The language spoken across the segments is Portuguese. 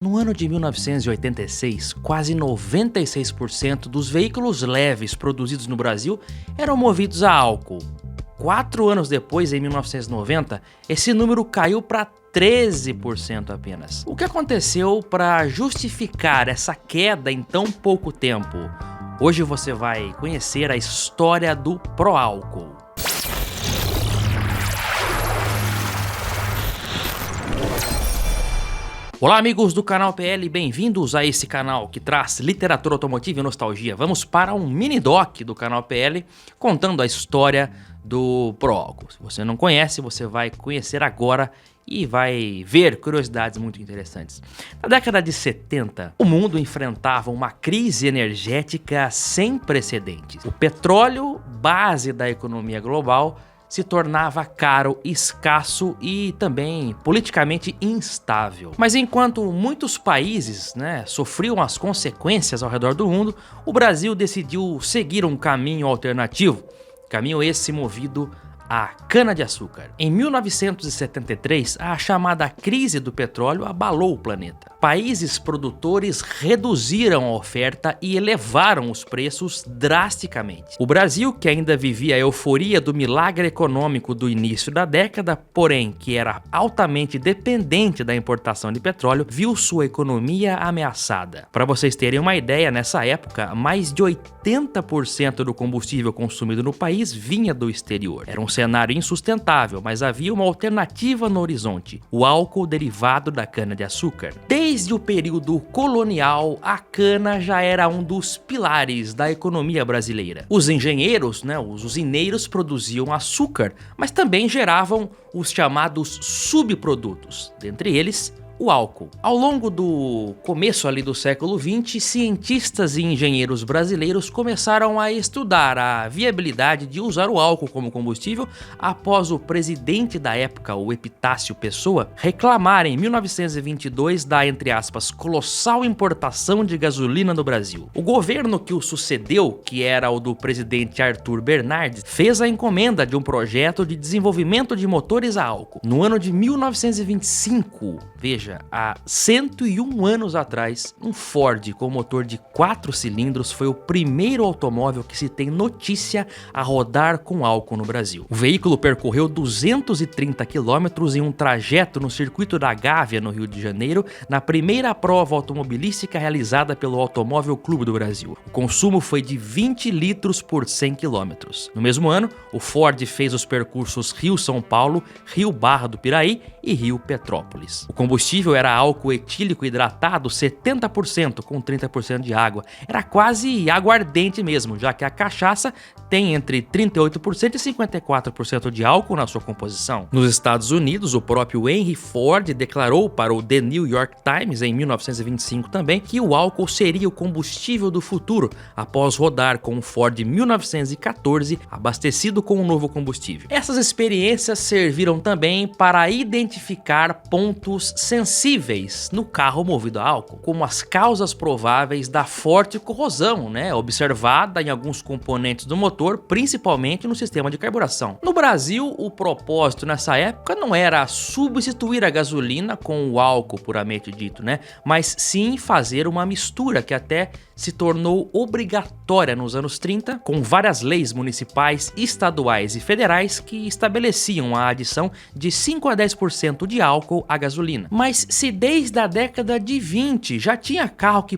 No ano de 1986, quase 96% dos veículos leves produzidos no Brasil eram movidos a álcool. 4 anos depois, em 1990, esse número caiu para 13% apenas. O que aconteceu para justificar essa queda em tão pouco tempo? Hoje você vai conhecer a história do pró-álcool. Olá amigos do canal PL, bem-vindos a esse canal que traz literatura automotiva e nostalgia. Vamos para um mini doc do canal PL contando a história do pró-álcool. Se você não conhece, você vai conhecer agora e vai ver curiosidades muito interessantes. Na década de 70, o mundo enfrentava uma crise energética sem precedentes. O petróleo, base da economia global, se tornava caro, escasso e também politicamente instável. Mas enquanto muitos países sofriam as consequências ao redor do mundo, o Brasil decidiu seguir um caminho alternativo, caminho esse movido a cana-de-açúcar. Em 1973, a chamada crise do petróleo abalou o planeta. Países produtores reduziram a oferta e elevaram os preços drasticamente. O Brasil, que ainda vivia a euforia do milagre econômico do início da década, porém que era altamente dependente da importação de petróleo, viu sua economia ameaçada. Para vocês terem uma ideia, nessa época, mais de 80% do combustível consumido no país vinha do exterior. Era um cenário insustentável, mas havia uma alternativa no horizonte: o álcool derivado da cana-de-açúcar. Desde o período colonial, a cana já era um dos pilares da economia brasileira. Os engenheiros, os usineiros produziam açúcar, mas também geravam os chamados subprodutos, dentre eles o álcool. Ao longo do começo ali do século XX, cientistas e engenheiros brasileiros começaram a estudar a viabilidade de usar o álcool como combustível após o presidente da época, o Epitácio Pessoa, reclamar em 1922 da, entre aspas, colossal importação de gasolina no Brasil. O governo que o sucedeu, que era o do presidente Arthur Bernardes, fez a encomenda de um projeto de desenvolvimento de motores a álcool. No ano de 1925, veja, há 101 anos atrás, um Ford com motor de 4 cilindros foi o primeiro automóvel que se tem notícia a rodar com álcool no Brasil. O veículo percorreu 230 quilômetros em um trajeto no circuito da Gávea, no Rio de Janeiro, na primeira prova automobilística realizada pelo Automóvel Clube do Brasil. O consumo foi de 20 litros por 100 quilômetros. No mesmo ano, o Ford fez os percursos Rio-São Paulo, Rio-Barra do Piraí e Rio-Petrópolis. O combustível era álcool etílico hidratado 70% com 30% de água. Era quase aguardente mesmo, já que a cachaça tem entre 38% e 54% de álcool na sua composição. Nos Estados Unidos, o próprio Henry Ford declarou para o The New York Times em 1925 também que o álcool seria o combustível do futuro, após rodar com o Ford 1914 abastecido com um novo combustível. Essas experiências serviram também para identificar pontos sensíveis no carro movido a álcool, como as causas prováveis da forte corrosão, observada em alguns componentes do motor, principalmente no sistema de carburação. No Brasil, o propósito nessa época não era substituir a gasolina com o álcool puramente dito, mas sim fazer uma mistura que até se tornou obrigatória nos anos 30, com várias leis municipais, estaduais e federais que estabeleciam a adição de 5 a 10% de álcool à gasolina. Mas se desde a década de 20 já tinha carro que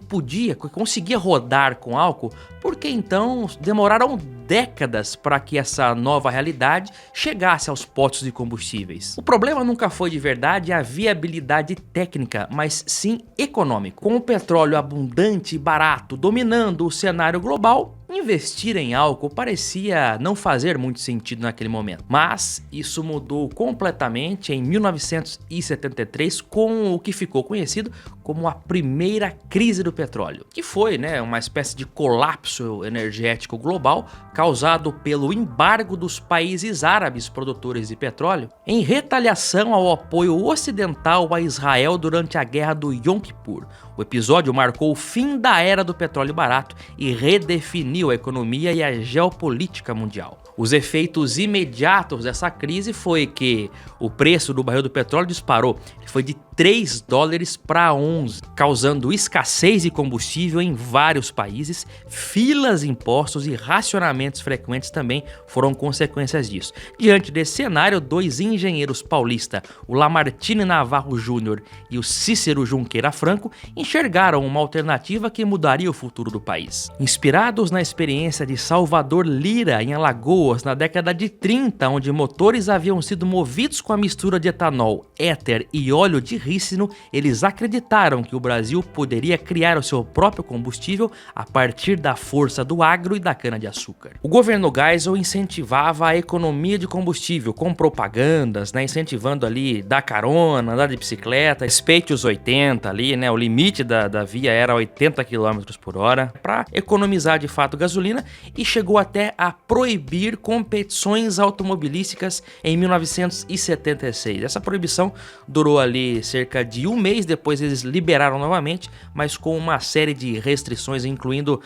conseguia rodar com álcool, por que então demoraram décadas para que essa nova realidade chegasse aos postos de combustíveis? O problema nunca foi de verdade a viabilidade técnica, mas sim econômico. Com o petróleo abundante e barato dominando o cenário global, investir em álcool parecia não fazer muito sentido naquele momento. Mas isso mudou completamente em 1973 com o que ficou conhecido como a primeira crise do petróleo, que foi uma espécie de colapso energético global causado pelo embargo dos países árabes produtores de petróleo em retaliação ao apoio ocidental a Israel durante a guerra do Yom Kippur. O episódio marcou o fim da era do petróleo barato e redefiniu a economia e a geopolítica mundial. Os efeitos imediatos dessa crise foi que o preço do barril do petróleo disparou. Ele foi de $3 para 11, causando escassez de combustível em vários países. Filas, impostos e racionamentos frequentes também foram consequências disso. Diante desse cenário, dois engenheiros paulistas, o Lamartine Navarro Júnior e o Cícero Junqueira Franco, enxergaram uma alternativa que mudaria o futuro do país. Inspirados na experiência de Salvador Lira em Alagoas na década de 30, onde motores haviam sido movidos com a mistura de etanol, éter e óleo de rícino, eles acreditaram que o Brasil poderia criar o seu próprio combustível a partir da força do agro e da cana-de-açúcar. O governo Geisel incentivava a economia de combustível com propagandas, incentivando ali dar carona, andar de bicicleta, respeite os 80 ali, o limite da via era 80 km por hora, para economizar de fato gasolina, e chegou até a proibir competições automobilísticas em 1976. Essa proibição durou ali cerca de um mês, depois eles liberaram novamente, mas com uma série de restrições, incluindo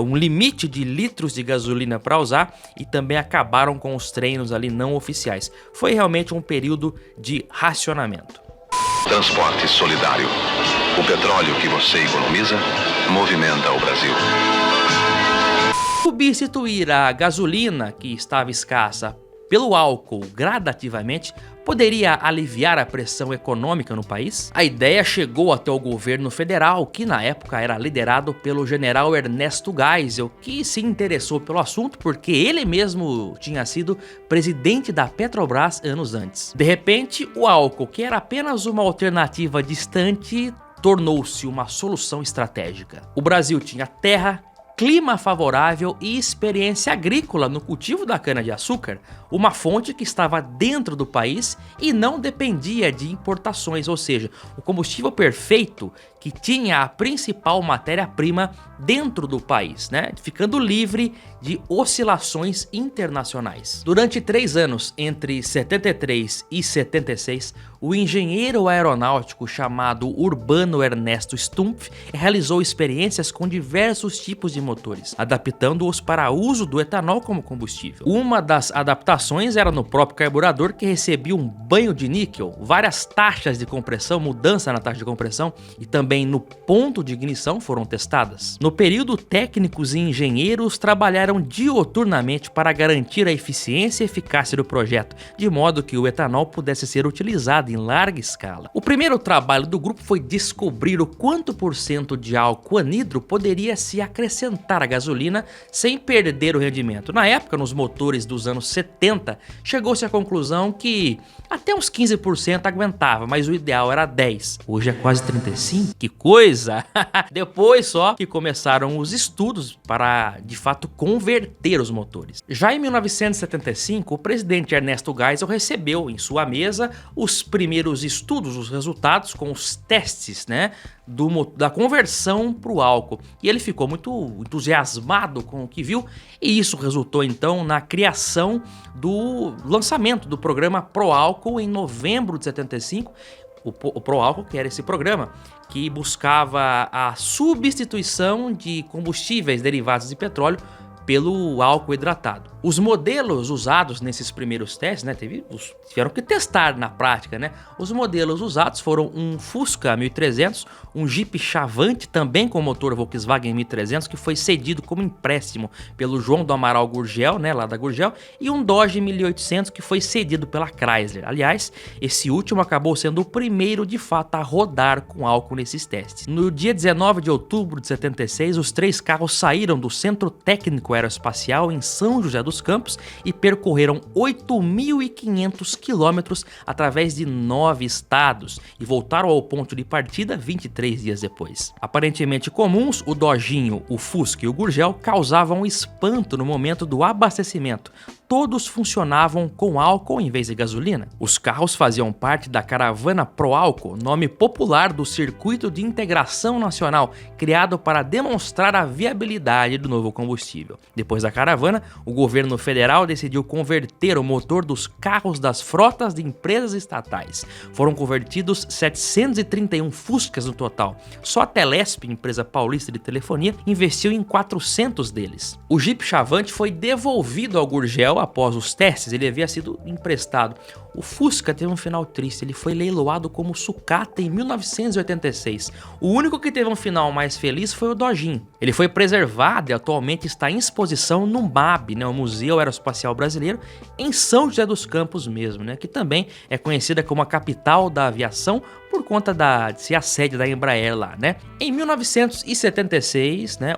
um limite de litros de gasolina para usar, e também acabaram com os treinos ali não oficiais. Foi realmente um período de racionamento. Transporte solidário. O petróleo que você economiza movimenta o Brasil. Substituir a gasolina, que estava escassa, pelo álcool gradativamente poderia aliviar a pressão econômica no país? A ideia chegou até o governo federal, que na época era liderado pelo general Ernesto Geisel, que se interessou pelo assunto porque ele mesmo tinha sido presidente da Petrobras anos antes. De repente, o álcool, que era apenas uma alternativa distante, tornou-se uma solução estratégica. O Brasil tinha terra, clima favorável e experiência agrícola no cultivo da cana-de-açúcar, uma fonte que estava dentro do país e não dependia de importações, ou seja, o combustível perfeito que tinha a principal matéria-prima dentro do país, ficando livre de oscilações internacionais. Durante 3 anos, entre 73 e 76, o engenheiro aeronáutico chamado Urbano Ernesto Stumpf realizou experiências com diversos tipos de motores, adaptando-os para uso do etanol como combustível. Uma das adaptações era no próprio carburador, que recebia um banho de níquel, várias taxas de compressão, mudança na taxa de compressão e também no ponto de ignição foram testadas. No período, técnicos e engenheiros trabalharam dioturnamente para garantir a eficiência e eficácia do projeto, de modo que o etanol pudesse ser utilizado em larga escala. O primeiro trabalho do grupo foi descobrir o quanto % de álcool anidro poderia se acrescentar à gasolina sem perder o rendimento. Na época, nos motores dos anos 70, chegou-se à conclusão que até uns 15% aguentava, mas o ideal era 10%. Hoje é quase 35%. Que coisa! Depois só que começaram os estudos para, de fato, converter os motores. Já em 1975, o presidente Ernesto Geisel recebeu em sua mesa os primeiros estudos, os resultados com os testes, da conversão para o álcool. E ele ficou muito entusiasmado com o que viu, e isso resultou então na criação do lançamento do programa Proálcool em novembro de 75. O Proálcool, que era esse programa que buscava a substituição de combustíveis derivados de petróleo pelo álcool hidratado. Os modelos usados nesses primeiros testes, tiveram que testar na prática, Os modelos usados foram um Fusca 1300, um Jeep Chavante, também com motor Volkswagen 1300, que foi cedido como empréstimo pelo João do Amaral Gurgel, lá da Gurgel, e um Dodge 1800, que foi cedido pela Chrysler. Aliás, esse último acabou sendo o primeiro de fato a rodar com álcool nesses testes. No dia 19 de outubro de 76, os 3 carros saíram do Centro Técnico Aeroespacial em São José dos Campos e percorreram 8.500 quilômetros através de 9 estados e voltaram ao ponto de partida 23 dias depois. Aparentemente comuns, o Dodginho, o Fusca e o Gurgel causavam espanto no momento do abastecimento. Todos funcionavam com álcool em vez de gasolina. Os carros faziam parte da caravana Proálcool, nome popular do Circuito de Integração Nacional, criado para demonstrar a viabilidade do novo combustível. Depois da caravana, o governo federal decidiu converter o motor dos carros das frotas de empresas estatais. Foram convertidos 731 Fuscas no total. Só a Telesp, empresa paulista de telefonia, investiu em 400 deles. O Jeep Chavante foi devolvido ao Gurgel logo após os testes, ele havia sido emprestado. O Fusca teve um final triste, ele foi leiloado como sucata em 1986. O único que teve um final mais feliz foi o Dodginho. Ele foi preservado e atualmente está em exposição no MAB, né, o Museu Aeroespacial Brasileiro, em São José dos Campos mesmo, né, que também é conhecida como a capital da aviação por conta de ser a sede da Embraer lá, né? Em 1976, né,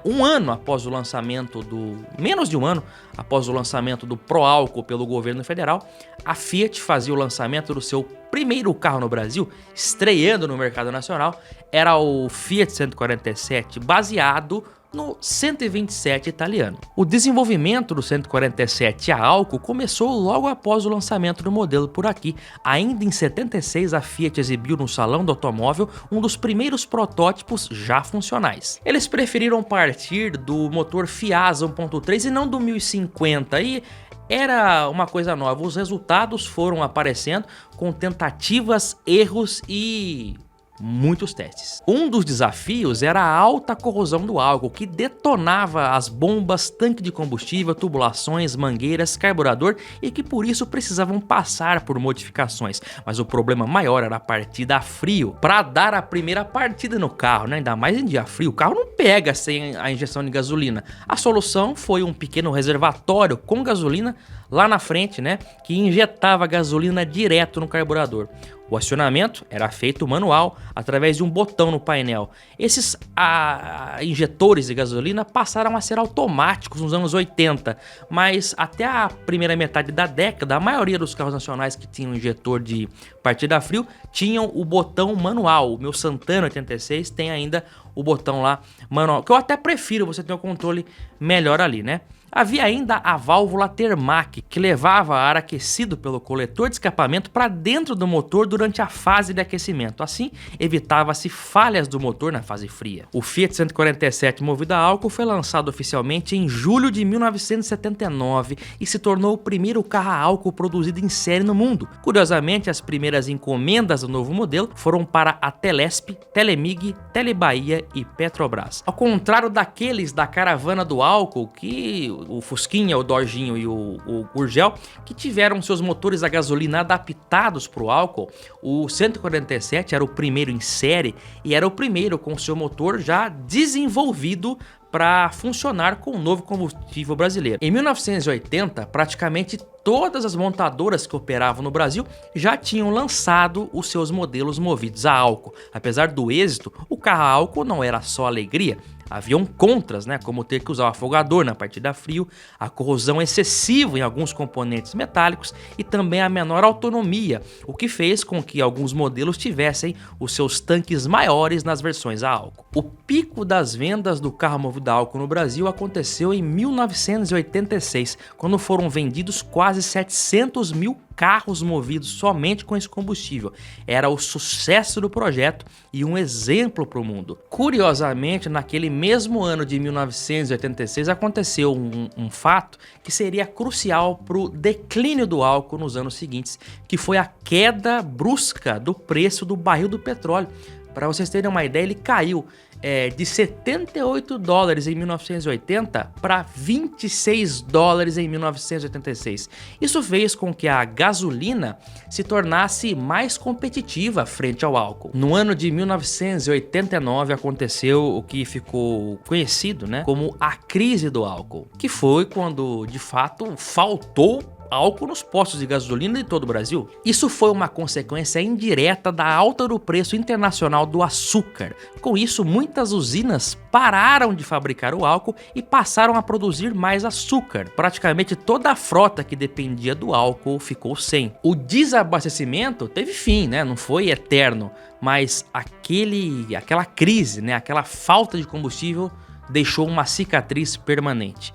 menos de um ano após o lançamento do Proálcool pelo governo federal, a Fiat fazia o lançamento do seu primeiro carro no Brasil, estreando no mercado nacional, era o Fiat 147, baseado no 127 italiano. O desenvolvimento do 147 a álcool começou logo após o lançamento do modelo por aqui. Ainda em 76, a Fiat exibiu no Salão do Automóvel um dos primeiros protótipos já funcionais. Eles preferiram partir do motor Fiasa 1.3 e não do 1050, e era uma coisa nova. Os resultados foram aparecendo com tentativas, erros e muitos testes. Um dos desafios era a alta corrosão do álcool, que detonava as bombas, tanque de combustível, tubulações, mangueiras, carburador, e que por isso precisavam passar por modificações. Mas o problema maior era a partida a frio. Para dar a primeira partida no carro, né, ainda mais em dia frio, o carro não pega sem a injeção de gasolina. A solução foi um pequeno reservatório com gasolina lá na frente, né, que injetava gasolina direto no carburador. O acionamento era feito manual, através de um botão no painel. Esses injetores de gasolina passaram a ser automáticos nos anos 80, mas até a primeira metade da década, a maioria dos carros nacionais que tinham injetor de partida a frio tinham o botão manual. O meu Santana 86 tem ainda o botão lá manual, que eu até prefiro, você ter um controle melhor ali, né? Havia ainda a válvula Termac, que levava ar aquecido pelo coletor de escapamento para dentro do motor durante a fase de aquecimento. Assim, evitava-se falhas do motor na fase fria. O Fiat 147 movido a álcool foi lançado oficialmente em julho de 1979 e se tornou o primeiro carro a álcool produzido em série no mundo. Curiosamente, as primeiras encomendas do novo modelo foram para a Telesp, Telemig, Telebahia e Petrobras. Ao contrário daqueles da caravana do álcool, que o Fusquinha, o Dodginho e o Gurgel, que tiveram seus motores a gasolina adaptados para o álcool, o 147 era o primeiro em série e era o primeiro com seu motor já desenvolvido para funcionar com o novo combustível brasileiro. Em 1980, praticamente todas as montadoras que operavam no Brasil já tinham lançado os seus modelos movidos a álcool. Apesar do êxito, o carro a álcool não era só alegria. Haviam contras, né, como ter que usar o afogador na partida a frio, a corrosão excessiva em alguns componentes metálicos e também a menor autonomia, o que fez com que alguns modelos tivessem os seus tanques maiores nas versões a álcool. O pico das vendas do carro movido a álcool no Brasil aconteceu em 1986, quando foram vendidos quase 700 mil carros movidos somente com esse combustível. Era o sucesso do projeto e um exemplo para o mundo. Curiosamente, naquele mesmo ano de 1986 aconteceu um fato que seria crucial para o declínio do álcool nos anos seguintes, que foi a queda brusca do preço do barril do petróleo. Para vocês terem uma ideia, ele caiu de 78 dólares em 1980 para 26 dólares em 1986. Isso fez com que a gasolina se tornasse mais competitiva frente ao álcool. No ano de 1989 aconteceu o que ficou conhecido, né, como a crise do álcool, que foi quando de fato faltou álcool nos postos de gasolina de todo o Brasil. Isso foi uma consequência indireta da alta do preço internacional do açúcar. Com isso, muitas usinas pararam de fabricar o álcool e passaram a produzir mais açúcar. Praticamente toda a frota que dependia do álcool ficou sem. O desabastecimento teve fim, né? Não foi eterno, mas aquela crise, né? Aquela falta de combustível deixou uma cicatriz permanente.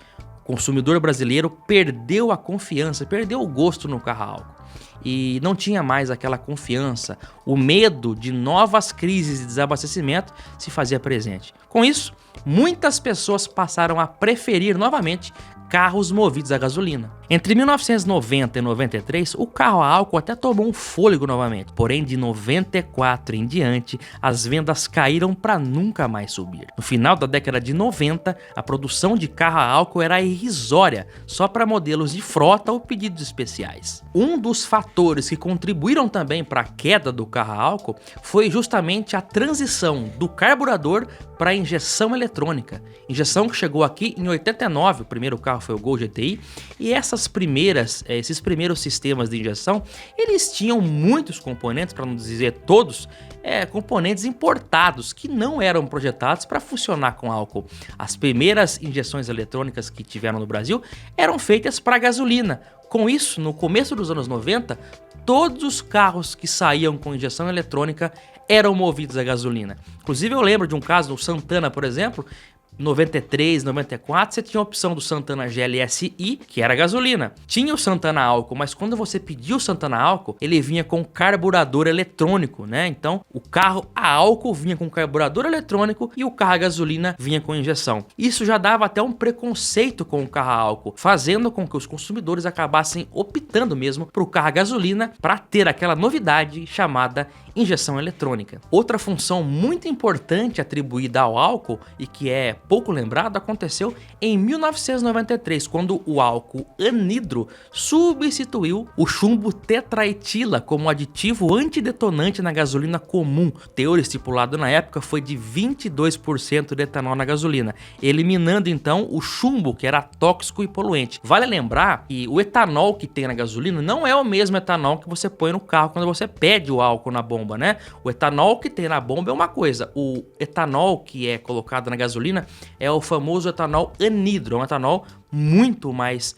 O consumidor brasileiro perdeu a confiança, perdeu o gosto no carro a álcool e não tinha mais aquela confiança. O medo de novas crises de desabastecimento se fazia presente. Com isso, muitas pessoas passaram a preferir novamente carros movidos a gasolina. Entre 1990 e 93, o carro a álcool até tomou um fôlego novamente, porém de 94 em diante, as vendas caíram para nunca mais subir. No final da década de 90, a produção de carro a álcool era irrisória, só para modelos de frota ou pedidos especiais. Um dos fatores que contribuíram também para a queda do carro a álcool foi justamente a transição do carburador para a injeção eletrônica. Injeção que chegou aqui em 89, o primeiro carro foi o Gol GTI, e esses primeiros sistemas de injeção, eles tinham muitos componentes, para não dizer todos, componentes importados que não eram projetados para funcionar com álcool. As primeiras injeções eletrônicas que tiveram no Brasil eram feitas para gasolina. Com isso, no começo dos anos 90, todos os carros que saíam com injeção eletrônica eram movidos a gasolina. Inclusive eu lembro de um caso do Santana, por exemplo, 93, 94, você tinha a opção do Santana GLSI, que era gasolina. Tinha o Santana álcool, mas quando você pedia o Santana álcool, ele vinha com carburador eletrônico, né? Então, o carro a álcool vinha com carburador eletrônico e o carro a gasolina vinha com injeção. Isso já dava até um preconceito com o carro a álcool, fazendo com que os consumidores acabassem optando mesmo para o carro a gasolina para ter aquela novidade chamada injeção eletrônica. Outra função muito importante atribuída ao álcool e que é pouco lembrado aconteceu em 1993, quando o álcool anidro substituiu o chumbo tetraetila como aditivo antidetonante na gasolina comum. O teor estipulado na época foi de 22% de etanol na gasolina, eliminando então o chumbo, que era tóxico e poluente. Vale lembrar que o etanol que tem na gasolina não é o mesmo etanol que você põe no carro quando você pede o álcool na bomba, né? O etanol que tem na bomba é uma coisa, o etanol que é colocado na gasolina é o famoso etanol anidro, é um etanol muito mais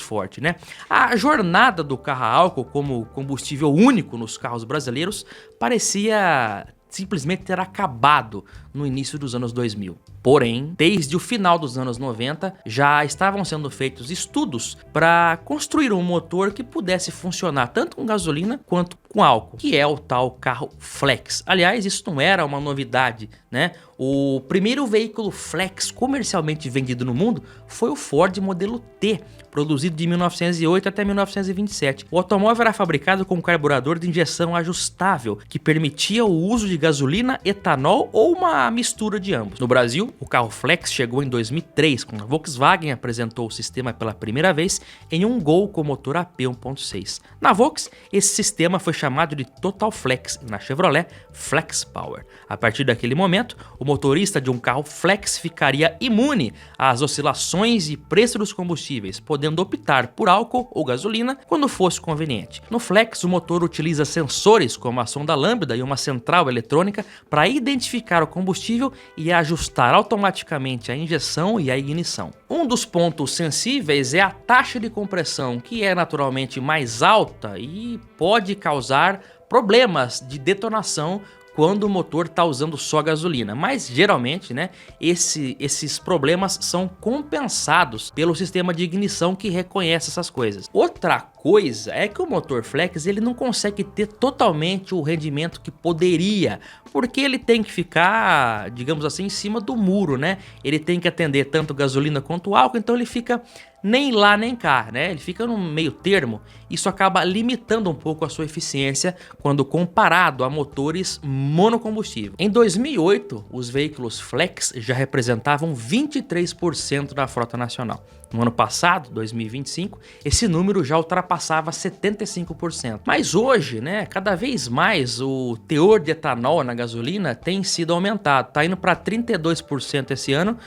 forte, né? A jornada do carro a álcool como combustível único nos carros brasileiros parecia simplesmente ter acabado no início dos anos 2000. Porém, desde o final dos anos 90, já estavam sendo feitos estudos para construir um motor que pudesse funcionar tanto com gasolina quanto com álcool, que é o tal carro flex. Aliás, isso não era uma novidade, né? O primeiro veículo flex comercialmente vendido no mundo foi o Ford modelo T, produzido de 1908 até 1927. O automóvel era fabricado com um carburador de injeção ajustável, que permitia o uso de gasolina, etanol ou uma mistura de ambos. No Brasil, o carro flex chegou em 2003, quando a Volkswagen apresentou o sistema pela primeira vez em um Gol com motor AP 1.6. Na Volks, esse sistema foi chamado de Total Flex e na Chevrolet, Flex Power. A partir daquele momento, o motorista de um carro flex ficaria imune às oscilações e preço dos combustíveis, podendo optar por álcool ou gasolina quando fosse conveniente. No flex, o motor utiliza sensores como a sonda lambda e uma central eletrônica para identificar o combustível e ajustar automaticamente a injeção e a ignição. Um dos pontos sensíveis é a taxa de compressão, que é naturalmente mais alta e pode causar problemas de detonação quando o motor está usando só gasolina, mas geralmente, né, esses problemas são compensados pelo sistema de ignição que reconhece essas coisas. Outra coisa é que o motor flex ele não consegue ter totalmente o rendimento que poderia, porque ele tem que ficar, digamos assim, em cima do muro, né? Ele tem que atender tanto gasolina quanto álcool, então ele fica nem lá nem cá, né? Ele fica no meio termo. Isso acaba limitando um pouco a sua eficiência quando comparado a motores monocombustível. Em 2008, os veículos flex já representavam 23% da frota nacional. No ano passado, 2025, esse número já ultrapassava 75%. Mas hoje, né, cada vez mais o teor de etanol na gasolina tem sido aumentado. Está indo para 32% esse ano,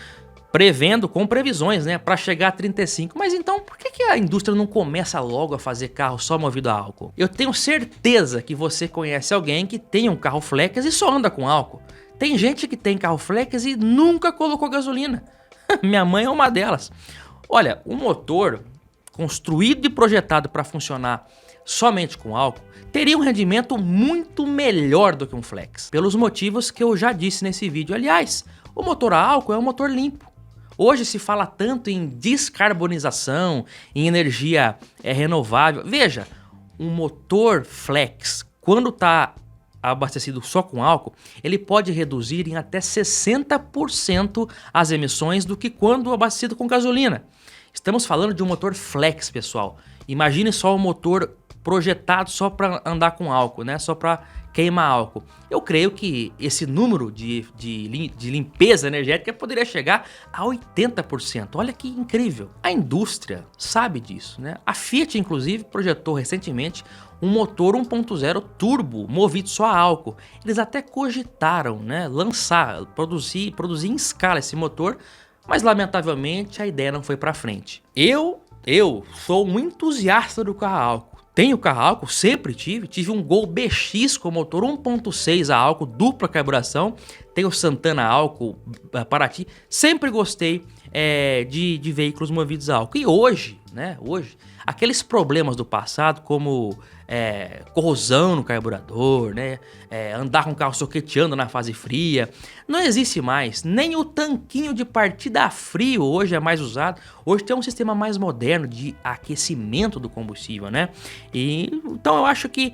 prevendo, com previsões, né, para chegar a 35%. Mas então, por que a indústria não começa logo a fazer carro só movido a álcool? Eu tenho certeza que você conhece alguém que tem um carro flex e só anda com álcool. Tem gente que tem carro flex e nunca colocou gasolina. Minha mãe é uma delas. Olha, um motor construído e projetado para funcionar somente com álcool teria um rendimento muito melhor do que um flex, pelos motivos que eu já disse nesse vídeo. Aliás, o motor a álcool é um motor limpo. Hoje se fala tanto em descarbonização, em energia renovável. Veja, um motor flex, quando está abastecido só com álcool, ele pode reduzir em até 60% as emissões do que quando abastecido com gasolina. Estamos falando de um motor flex, pessoal. Imagine só um motor projetado só para andar com álcool, né? Só para queimar álcool. Eu creio que esse número de limpeza energética poderia chegar a 80%. Olha que incrível. A indústria sabe disso, né? A Fiat, inclusive, projetou recentemente um motor 1.0 turbo movido só a álcool. Eles até cogitaram, né, lançar, produzir em escala esse motor, mas lamentavelmente a ideia não foi para frente. Eu sou um entusiasta do carro a álcool. Tenho carro a álcool, sempre tive um Gol BX com motor 1.6 a álcool, dupla carburação. Tenho Santana a álcool, Paraty. Sempre gostei de veículos movidos a álcool. E hoje, aqueles problemas do passado, como corrosão no carburador, né? Andar com o carro soqueteando na fase fria, não existe mais. Nem o tanquinho de partida a frio hoje é mais usado. Hoje tem um sistema mais moderno de aquecimento do combustível, né? Então eu acho que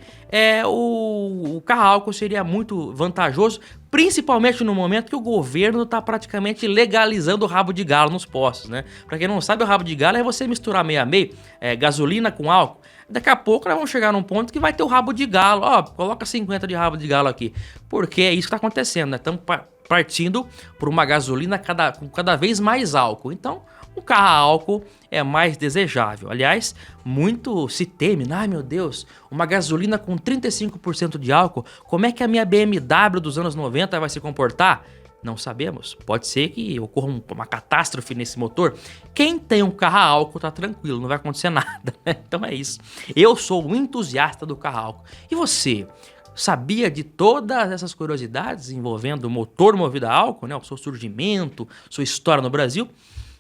o carro a álcool seria muito vantajoso, principalmente no momento que o governo está praticamente legalizando o rabo de galo nos postos, né? Para quem não sabe, o rabo de galo é você misturar meio a meio, gasolina com álcool. Daqui a pouco nós vamos chegar num ponto que vai ter o rabo de galo. Ó, coloca 50 de rabo de galo aqui. Porque é isso que está acontecendo, né? Estamos partindo por uma gasolina com cada vez mais álcool. Então, o carro a álcool é mais desejável. Aliás, muito se teme. Ai, meu Deus, uma gasolina com 35% de álcool, como é que a minha BMW dos anos 90 vai se comportar? Não sabemos. Pode ser que ocorra uma catástrofe nesse motor. Quem tem um carro a álcool tá tranquilo, não vai acontecer nada. Então é isso. Eu sou um entusiasta do carro a álcool. E você? Sabia de todas essas curiosidades envolvendo o motor movido a álcool, né? O seu surgimento, sua história no Brasil?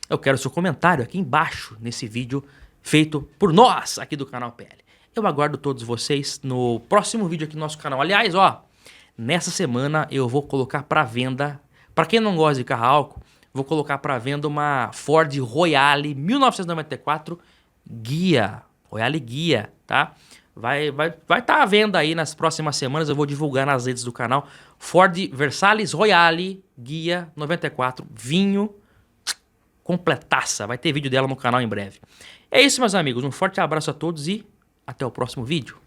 Eu quero seu comentário aqui embaixo nesse vídeo feito por nós aqui do canal PL. Eu aguardo todos vocês no próximo vídeo aqui no nosso canal. Aliás, nessa semana eu vou colocar para venda, para quem não gosta de carro a álcool, vou colocar para venda uma Ford Royale 1994 Guia. Royale Guia, tá? Vai estar à venda aí nas próximas semanas, eu vou divulgar nas redes do canal. Ford Versalles Royale Guia 94, vinho, completaça. Vai ter vídeo dela no canal em breve. É isso, meus amigos. Um forte abraço a todos e até o próximo vídeo.